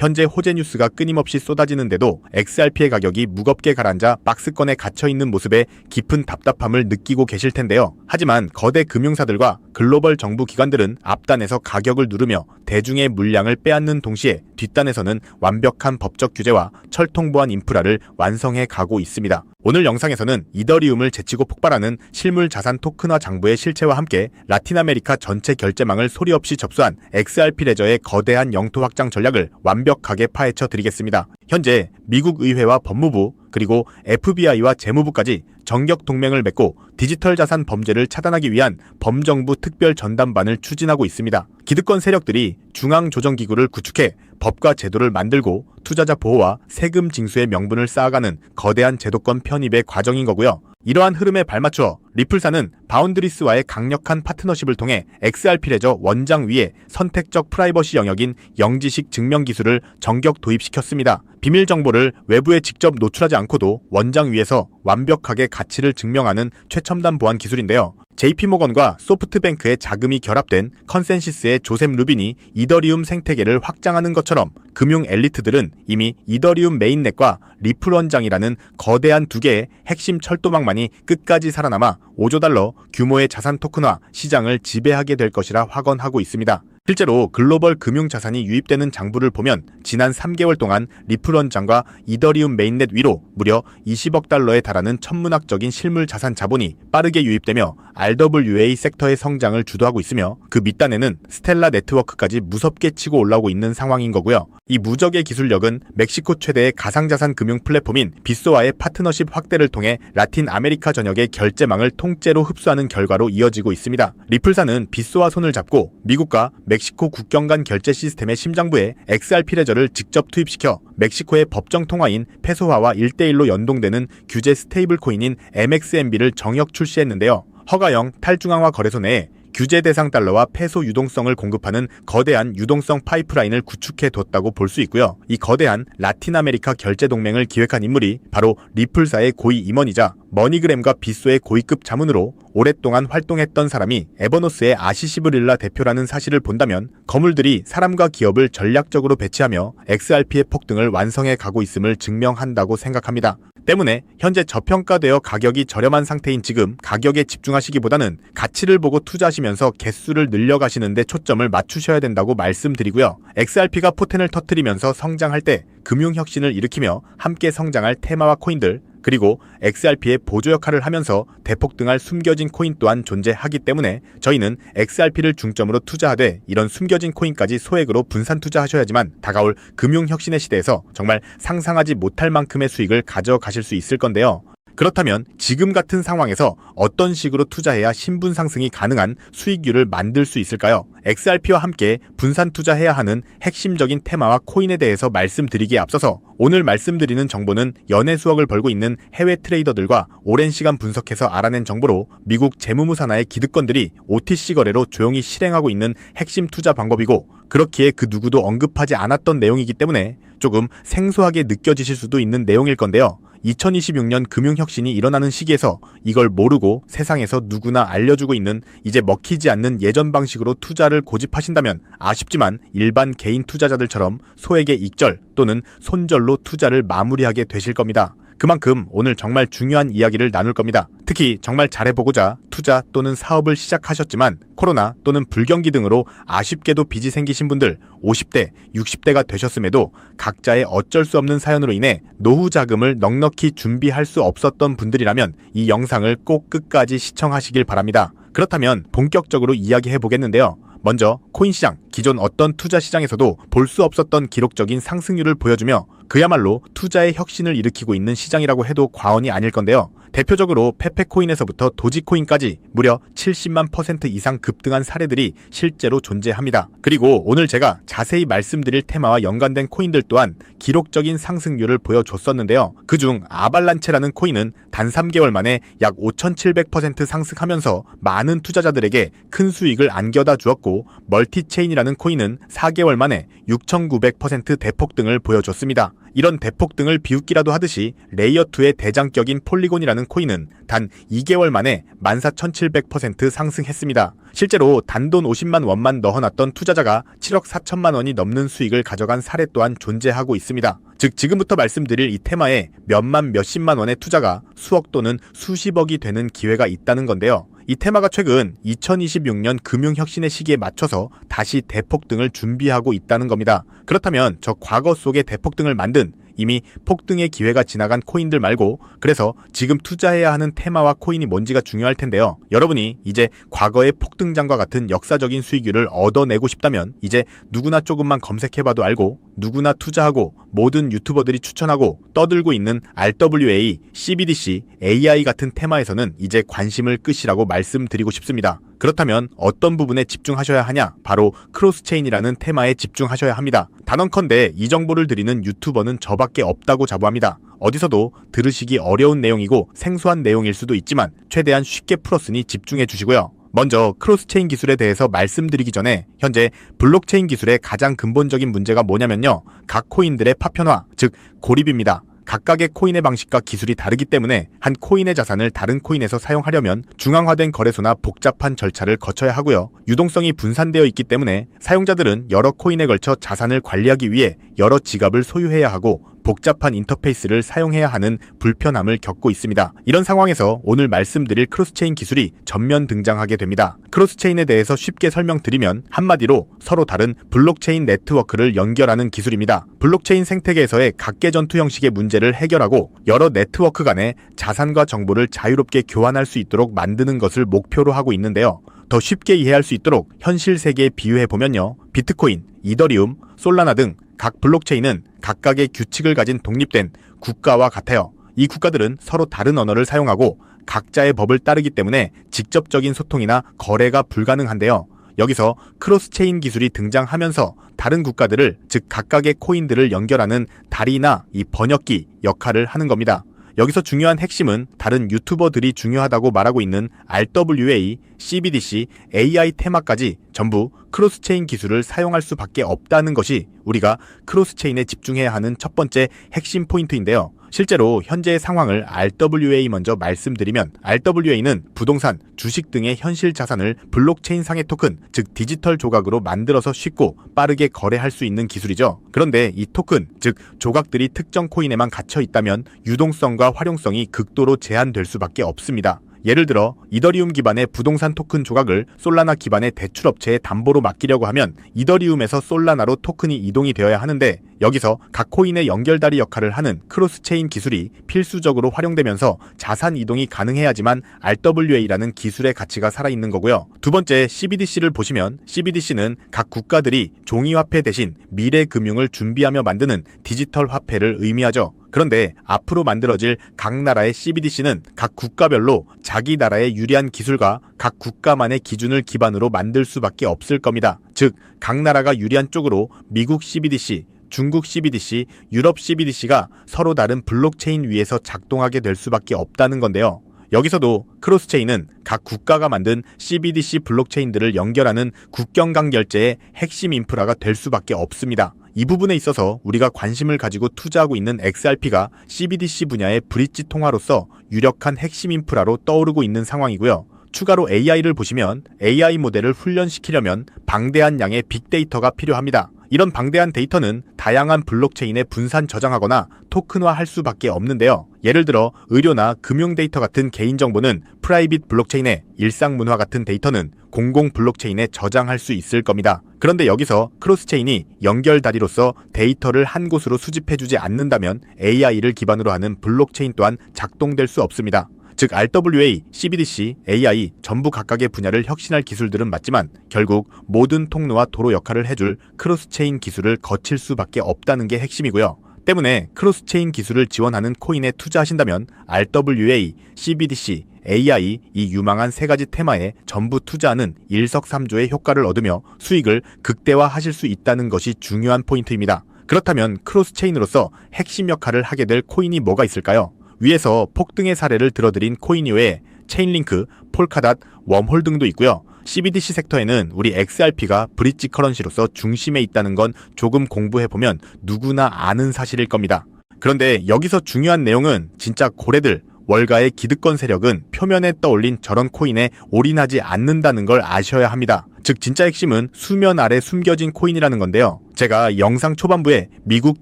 현재 호재 뉴스가 끊임없이 쏟아지는데도 XRP의 가격이 무겁게 가라앉아 박스권에 갇혀있는 모습에 깊은 답답함을 느끼고 계실 텐데요. 하지만 거대 금융사들과 글로벌 정부 기관들은 앞단에서 가격을 누르며 대중의 물량을 빼앗는 동시에 뒷단에서는 완벽한 법적 규제와 철통보안 인프라를 완성해 가고 있습니다. 오늘 영상에서는 이더리움을 제치고 폭발하는 실물 자산 토큰화 장부의 실체와 함께 라틴 아메리카 전체 결제망을 소리 없이 접수한 XRP 레저의 거대한 영토 확장 전략을 완벽하게 파헤쳐 드리겠습니다. 현재 미국 의회와 법무부 그리고 FBI와 재무부까지 정격 동맹을 맺고 디지털 자산 범죄를 차단하기 위한 범정부 특별 전담반을 추진하고 있습니다. 기득권 세력들이 중앙조정기구를 구축해 법과 제도를 만들고 투자자 보호와 세금 징수의 명분을 쌓아가는 거대한 제도권 편입의 과정인 거고요. 이러한 흐름에 발맞추어 리플사는 바운드리스와의 강력한 파트너십을 통해 XRP 레저 원장 위에 선택적 프라이버시 영역인 영지식 증명 기술을 정격 도입시켰습니다. 비밀 정보를 외부에 직접 노출하지 않고도 원장 위에서 완벽하게 가치를 증명하는 최첨단 보안 기술인데요. JP모건과 소프트뱅크의 자금이 결합된 컨센시스의 조셉 루빈이 이더리움 생태계를 확장하는 것처럼 금융 엘리트들은 이미 이더리움 메인넷과 리플 원장이라는 거대한 두 개의 핵심 철도망만이 끝까지 살아남아 5조 달러 규모의 자산 토큰화 시장을 지배하게 될 것이라 확언하고 있습니다. 실제로 글로벌 금융 자산이 유입되는 장부를 보면 지난 3개월 동안 리플 원장과 이더리움 메인넷 위로 무려 20억 달러에 달하는 천문학적인 실물 자산 자본이 빠르게 유입되며 RWA 섹터의 성장을 주도하고 있으며 그 밑단에는 스텔라 네트워크까지 무섭게 치고 올라오고 있는 상황인 거고요. 이 무적의 기술력은 멕시코 최대의 가상자산 금융 플랫폼인 빗소와의 파트너십 확대를 통해 라틴 아메리카 전역의 결제망을 통째로 흡수하는 결과로 이어지고 있습니다. 리플사는 빗소와 손을 잡고 미국과 멕시코 국경 간 결제 시스템의 심장부에 XRP 레저를 직접 투입시켜 멕시코의 법정 통화인 페소화와 1대1로 연동되는 규제 스테이블 코인인 MXMB를 정역 출시했는데요. 허가형 탈중앙화 거래소 내에 규제 대상 달러와 페소 유동성을 공급하는 거대한 유동성 파이프라인을 구축해뒀다고 볼 수 있고요. 이 거대한 라틴 아메리카 결제 동맹을 기획한 인물이 바로 리플사의 고위 임원이자 머니그램과 빗소의 고위급 자문으로 오랫동안 활동했던 사람이 에버노스의 아시시 브릴라 대표라는 사실을 본다면 거물들이 사람과 기업을 전략적으로 배치하며 XRP의 폭등을 완성해 가고 있음을 증명한다고 생각합니다. 때문에 현재 저평가되어 가격이 저렴한 상태인 지금 가격에 집중하시기보다는 가치를 보고 투자하시면서 개수를 늘려가시는 데 초점을 맞추셔야 된다고 말씀드리고요. XRP가 포텐을 터뜨리면서 성장할 때 금융혁신을 일으키며 함께 성장할 테마와 코인들 그리고 XRP의 보조 역할을 하면서 대폭등할 숨겨진 코인 또한 존재하기 때문에 저희는 XRP를 중점으로 투자하되 이런 숨겨진 코인까지 소액으로 분산 투자하셔야지만 다가올 금융혁신의 시대에서 정말 상상하지 못할 만큼의 수익을 가져가실 수 있을 건데요. 그렇다면 지금 같은 상황에서 어떤 식으로 투자해야 신분 상승이 가능한 수익률을 만들 수 있을까요? XRP와 함께 분산 투자해야 하는 핵심적인 테마와 코인에 대해서 말씀드리기에 앞서서 오늘 말씀드리는 정보는 연애 수억을 벌고 있는 해외 트레이더들과 오랜 시간 분석해서 알아낸 정보로 미국 재무부 산하의 기득권들이 OTC 거래로 조용히 실행하고 있는 핵심 투자 방법이고 그렇기에 그 누구도 언급하지 않았던 내용이기 때문에 조금 생소하게 느껴지실 수도 있는 내용일 건데요. 2026년 금융혁신이 일어나는 시기에서 이걸 모르고 세상에서 누구나 알려주고 있는 이제 먹히지 않는 예전 방식으로 투자를 고집하신다면 아쉽지만 일반 개인 투자자들처럼 소액의 익절 또는 손절로 투자를 마무리하게 되실 겁니다. 그만큼 오늘 정말 중요한 이야기를 나눌 겁니다. 특히 정말 잘해보고자 투자 또는 사업을 시작하셨지만 코로나 또는 불경기 등으로 아쉽게도 빚이 생기신 분들 50대, 60대가 되셨음에도 각자의 어쩔 수 없는 사연으로 인해 노후 자금을 넉넉히 준비할 수 없었던 분들이라면 이 영상을 꼭 끝까지 시청하시길 바랍니다. 그렇다면 본격적으로 이야기해 보겠는데요. 먼저 코인 시장, 기존 어떤 투자 시장에서도 볼 수 없었던 기록적인 상승률을 보여주며 그야말로 투자의 혁신을 일으키고 있는 시장이라고 해도 과언이 아닐 건데요. 대표적으로 페페코인에서부터 도지코인까지 무려 70만 % 이상 급등한 사례들이 실제로 존재합니다. 그리고 오늘 제가 자세히 말씀드릴 테마와 연관된 코인들 또한 기록적인 상승률을 보여줬었는데요. 그중 아발란체라는 코인은 단 3개월 만에 약 5,700% 상승하면서 많은 투자자들에게 큰 수익을 안겨다 주었고 반대로 멀티체인이라는 코인은 4개월 만에 6,900% 대폭등을 보여줬습니다. 이런 대폭등을 비웃기라도 하듯이 레이어2의 대장격인 폴리곤이라는 코인은 단 2개월 만에 14,700% 상승했습니다. 실제로 단돈 50만 원만 넣어놨던 투자자가 7억 4천만 원이 넘는 수익을 가져간 사례 또한 존재하고 있습니다. 즉 지금부터 말씀드릴 이 테마에 몇만 몇십만 원의 투자가 수억 또는 수십억이 되는 기회가 있다는 건데요. 이 테마가 최근 2026년 금융혁신의 시기에 맞춰서 다시 대폭등을 준비하고 있다는 겁니다. 그렇다면 저 과거 속의 대폭등을 만든 이미 폭등의 기회가 지나간 코인들 말고 그래서 지금 투자해야 하는 테마와 코인이 뭔지가 중요할 텐데요. 여러분이 이제 과거의 폭등장과 같은 역사적인 수익률을 얻어내고 싶다면 이제 누구나 조금만 검색해봐도 알고 누구나 투자하고 모든 유튜버들이 추천하고 떠들고 있는 RWA, CBDC, AI 같은 테마에서는 이제 관심을 끄시라고 말씀드리고 싶습니다. 그렇다면 어떤 부분에 집중하셔야 하냐? 바로 크로스체인이라는 테마에 집중하셔야 합니다. 단언컨대 이 정보를 드리는 유튜버는 저밖에 없다고 자부합니다. 어디서도 들으시기 어려운 내용이고 생소한 내용일 수도 있지만 최대한 쉽게 풀었으니 집중해 주시고요. 먼저 크로스체인 기술에 대해서 말씀드리기 전에 현재 블록체인 기술의 가장 근본적인 문제가 뭐냐면요. 각 코인들의 파편화, 즉 고립입니다. 각각의 코인의 방식과 기술이 다르기 때문에 한 코인의 자산을 다른 코인에서 사용하려면 중앙화된 거래소나 복잡한 절차를 거쳐야 하고요. 유동성이 분산되어 있기 때문에 사용자들은 여러 코인에 걸쳐 자산을 관리하기 위해 여러 지갑을 소유해야 하고 복잡한 인터페이스를 사용해야 하는 불편함을 겪고 있습니다. 이런 상황에서 오늘 말씀드릴 크로스체인 기술이 전면 등장하게 됩니다. 크로스체인에 대해서 쉽게 설명드리면 한마디로 서로 다른 블록체인 네트워크를 연결하는 기술입니다. 블록체인 생태계에서의 각계 전투 형식의 문제를 해결하고 여러 네트워크 간의 자산과 정보를 자유롭게 교환할 수 있도록 만드는 것을 목표로 하고 있는데요. 더 쉽게 이해할 수 있도록 현실 세계에 비유해보면요. 비트코인, 이더리움, 솔라나 등 각 블록체인은 각각의 규칙을 가진 독립된 국가와 같아요. 이 국가들은 서로 다른 언어를 사용하고 각자의 법을 따르기 때문에 직접적인 소통이나 거래가 불가능한데요. 여기서 크로스체인 기술이 등장하면서 다른 국가들을 즉 각각의 코인들을 연결하는 다리나 이 번역기 역할을 하는 겁니다. 여기서 중요한 핵심은 다른 유튜버들이 중요하다고 말하고 있는 RWA, CBDC, AI 테마까지 전부 크로스체인 기술을 사용할 수밖에 없다는 것이 우리가 크로스체인에 집중해야 하는 첫 번째 핵심 포인트인데요. 실제로 현재의 상황을 RWA 먼저 말씀드리면 RWA는 부동산, 주식 등의 현실 자산을 블록체인상의 토큰, 즉 디지털 조각으로 만들어서 쉽고 빠르게 거래할 수 있는 기술이죠. 그런데 이 토큰, 즉 조각들이 특정 코인에만 갇혀 있다면 유동성과 활용성이 극도로 제한될 수밖에 없습니다. 예를 들어 이더리움 기반의 부동산 토큰 조각을 솔라나 기반의 대출업체에 담보로 맡기려고 하면 이더리움에서 솔라나로 토큰이 이동이 되어야 하는데 여기서 각 코인의 연결다리 역할을 하는 크로스체인 기술이 필수적으로 활용되면서 자산 이동이 가능해야지만 RWA라는 기술의 가치가 살아있는 거고요. 두 번째 CBDC를 보시면 CBDC는 각 국가들이 종이화폐 대신 미래 금융을 준비하며 만드는 디지털 화폐를 의미하죠. 그런데 앞으로 만들어질 각 나라의 CBDC는 각 국가별로 자기 나라의 유리한 기술과 각 국가만의 기준을 기반으로 만들 수밖에 없을 겁니다. 즉, 각 나라가 유리한 쪽으로 미국 CBDC, 중국 CBDC, 유럽 CBDC가 서로 다른 블록체인 위에서 작동하게 될 수밖에 없다는 건데요. 여기서도 크로스체인은 각 국가가 만든 CBDC 블록체인들을 연결하는 국경간 결제의 핵심 인프라가 될 수밖에 없습니다. 이 부분에 있어서 우리가 관심을 가지고 투자하고 있는 XRP가 CBDC 분야의 브릿지 통화로서 유력한 핵심 인프라로 떠오르고 있는 상황이고요. 추가로 AI를 보시면 AI 모델을 훈련시키려면 방대한 양의 빅데이터가 필요합니다. 이런 방대한 데이터는 다양한 블록체인에 분산 저장하거나 토큰화할 수밖에 없는데요. 예를 들어 의료나 금융 데이터 같은 개인정보는 프라이빗 블록체인에, 일상문화 같은 데이터는 공공 블록체인에 저장할 수 있을 겁니다. 그런데 여기서 크로스체인이 연결다리로서 데이터를 한 곳으로 수집해주지 않는다면 AI를 기반으로 하는 블록체인 또한 작동될 수 없습니다. 즉 RWA, CBDC, AI 전부 각각의 분야를 혁신할 기술들은 맞지만 결국 모든 통로와 도로 역할을 해줄 크로스체인 기술을 거칠 수밖에 없다는 게 핵심이고요. 때문에 크로스체인 기술을 지원하는 코인에 투자하신다면 RWA, CBDC, AI 이 유망한 세 가지 테마에 전부 투자하는 일석삼조의 효과를 얻으며 수익을 극대화하실 수 있다는 것이 중요한 포인트입니다. 그렇다면 크로스체인으로서 핵심 역할을 하게 될 코인이 뭐가 있을까요? 위에서 폭등의 사례를 들어드린 코인 외에 체인링크, 폴카닷, 웜홀 등도 있고요. CBDC 섹터에는 우리 XRP가 브릿지 커런시로서 중심에 있다는 건 조금 공부해보면 누구나 아는 사실일 겁니다. 그런데 여기서 중요한 내용은 진짜 고래들, 월가의 기득권 세력은 표면에 떠올린 저런 코인에 올인하지 않는다는 걸 아셔야 합니다. 즉 진짜 핵심은 수면 아래 숨겨진 코인이라는 건데요. 제가 영상 초반부에 미국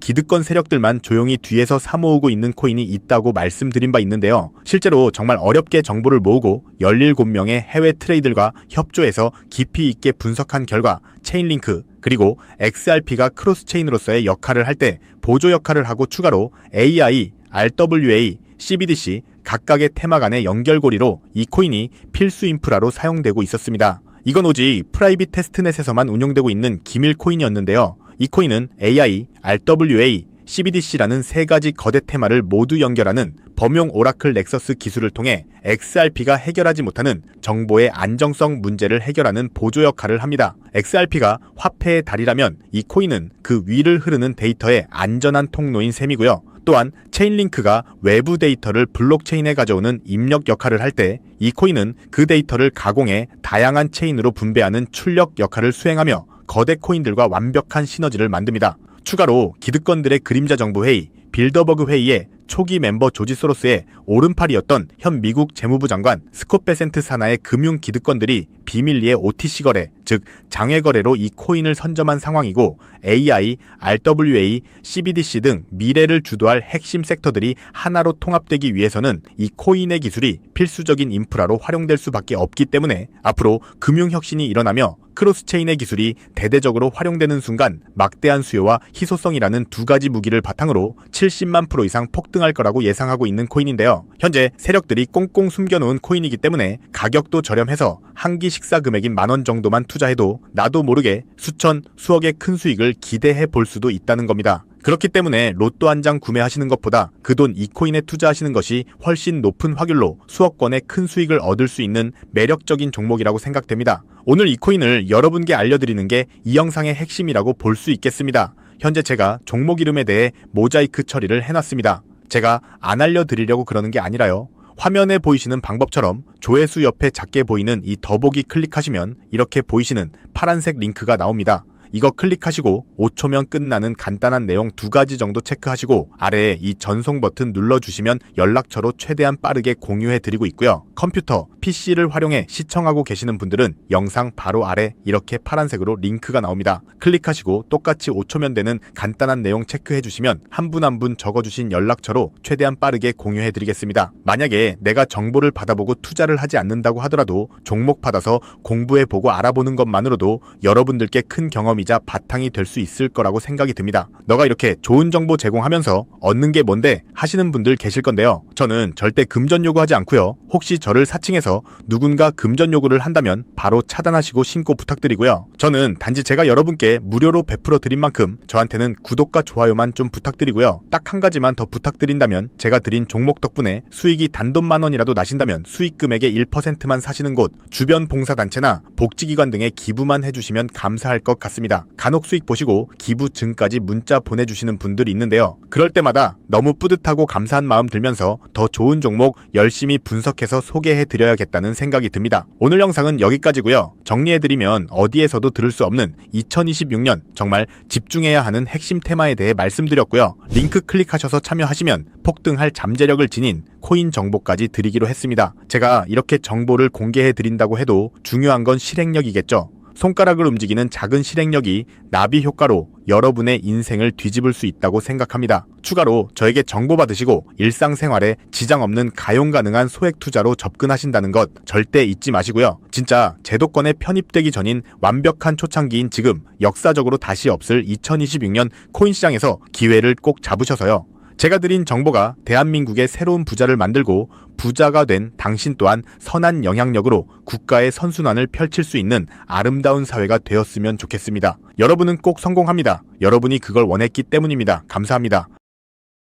기득권 세력들만 조용히 뒤에서 사모으고 있는 코인이 있다고 말씀드린 바 있는데요. 실제로 정말 어렵게 정보를 모으고 17명의 해외 트레이더들과 협조해서 깊이 있게 분석한 결과 체인링크 그리고 XRP가 크로스체인으로서의 역할을 할 때 보조 역할을 하고 추가로 AI, RWA, CBDC 각각의 테마 간의 연결고리로 이 코인이 필수 인프라로 사용되고 있었습니다. 이건 오직 프라이빗 테스트넷에서만 운용되고 있는 기밀 코인이었는데요. 이 코인은 AI, RWA, CBDC라는 세 가지 거대 테마를 모두 연결하는 범용 오라클 넥서스 기술을 통해 XRP가 해결하지 못하는 정보의 안정성 문제를 해결하는 보조 역할을 합니다. XRP가 화폐의 달이라면 이 코인은 그 위를 흐르는 데이터의 안전한 통로인 셈이고요. 또한 체인링크가 외부 데이터를 블록체인에 가져오는 입력 역할을 할 때 이 코인은 그 데이터를 가공해 다양한 체인으로 분배하는 출력 역할을 수행하며 거대 코인들과 완벽한 시너지를 만듭니다. 추가로 기득권들의 그림자 정부 회의, 빌더버그 회의의 초기 멤버 조지 소로스의 오른팔이었던 현 미국 재무부 장관 스콧 베센트 산하의 금융 기득권들이 비밀리에 OTC 거래, 즉 장외 거래로 이 코인을 선점한 상황이고 AI, RWA, CBDC 등 미래를 주도할 핵심 섹터들이 하나로 통합되기 위해서는 이 코인의 기술이 필수적인 인프라로 활용될 수밖에 없기 때문에 앞으로 금융혁신이 일어나며 크로스체인의 기술이 대대적으로 활용되는 순간 막대한 수요와 희소성이라는 두 가지 무기를 바탕으로 70만 % 이상 폭등할 거라고 예상하고 있는 코인인데요. 현재 세력들이 꽁꽁 숨겨놓은 코인이기 때문에 가격도 저렴해서 한 끼 식사 금액인 10,000원 정도만 투자해도 나도 모르게 수천, 수억의 큰 수익을 기대해 볼 수도 있다는 겁니다. 그렇기 때문에 로또 한 장 구매하시는 것보다 그 돈 이 코인에 투자하시는 것이 훨씬 높은 확률로 수억 건의 큰 수익을 얻을 수 있는 매력적인 종목이라고 생각됩니다. 오늘 이 코인을 여러분께 알려드리는 게 이 영상의 핵심이라고 볼 수 있겠습니다. 현재 제가 종목 이름에 대해 모자이크 처리를 해놨습니다. 제가 안 알려드리려고 그러는 게 아니라요. 화면에 보이시는 방법처럼 조회수 옆에 작게 보이는 이 더보기 클릭하시면 이렇게 보이시는 파란색 링크가 나옵니다. 이거 클릭하시고 5초면 끝나는 간단한 내용 2가지 정도 체크하시고 아래에 이 전송 버튼 눌러주시면 연락처로 최대한 빠르게 공유해드리고 있고요. 컴퓨터, PC를 활용해 시청하고 계시는 분들은 영상 바로 아래 이렇게 파란색으로 링크가 나옵니다. 클릭하시고 똑같이 5초면 되는 간단한 내용 체크해주시면 한 분 한 분 적어주신 연락처로 최대한 빠르게 공유해드리겠습니다. 만약에 내가 정보를 받아보고 투자를 하지 않는다고 하더라도 종목 받아서 공부해보고 알아보는 것만으로도 여러분들께 큰 경험이 자 바탕이 될 수 있을 거라고 생각이 듭니다. 너가 이렇게 좋은 정보 제공하면서 얻는 게 뭔데 하시는 분들 계실 건데요. 저는 절대 금전 요구하지 않고요. 혹시 저를 사칭해서 누군가 금전 요구를 한다면 바로 차단하시고 신고 부탁드리고요. 저는 단지 제가 여러분께 무료로 베풀어 드린 만큼 저한테는 구독과 좋아요만 좀 부탁드리고요. 딱 한 가지만 더 부탁드린다면 제가 드린 종목 덕분에 수익이 단돈 10,000원이라도 나신다면 수익 금액의 1%만 사시는 곳, 주변 봉사단체나 복지기관 등에 기부만 해주시면 감사할 것 같습니다. 간혹 수익 보시고 기부증까지 문자 보내주시는 분들이 있는데요. 그럴 때마다 너무 뿌듯하고 감사한 마음 들면서 더 좋은 종목 열심히 분석해서 소개해드려야겠다는 생각이 듭니다. 오늘 영상은 여기까지고요. 정리해드리면 어디에서도 들을 수 없는 2026년 정말 집중해야 하는 핵심 테마에 대해 말씀드렸고요. 링크 클릭하셔서 참여하시면 폭등할 잠재력을 지닌 코인 정보까지 드리기로 했습니다. 제가 이렇게 정보를 공개해드린다고 해도 중요한 건 실행력이겠죠. 손가락을 움직이는 작은 실행력이 나비 효과로 여러분의 인생을 뒤집을 수 있다고 생각합니다. 추가로 저에게 정보 받으시고 일상생활에 지장 없는 가용 가능한 소액 투자로 접근하신다는 것 절대 잊지 마시고요. 진짜 제도권에 편입되기 전인 완벽한 초창기인 지금 역사적으로 다시 없을 2026년 코인 시장에서 기회를 꼭 잡으셔서요. 제가 드린 정보가 대한민국의 새로운 부자를 만들고 부자가 된 당신 또한 선한 영향력으로 국가의 선순환을 펼칠 수 있는 아름다운 사회가 되었으면 좋겠습니다. 여러분은 꼭 성공합니다. 여러분이 그걸 원했기 때문입니다. 감사합니다.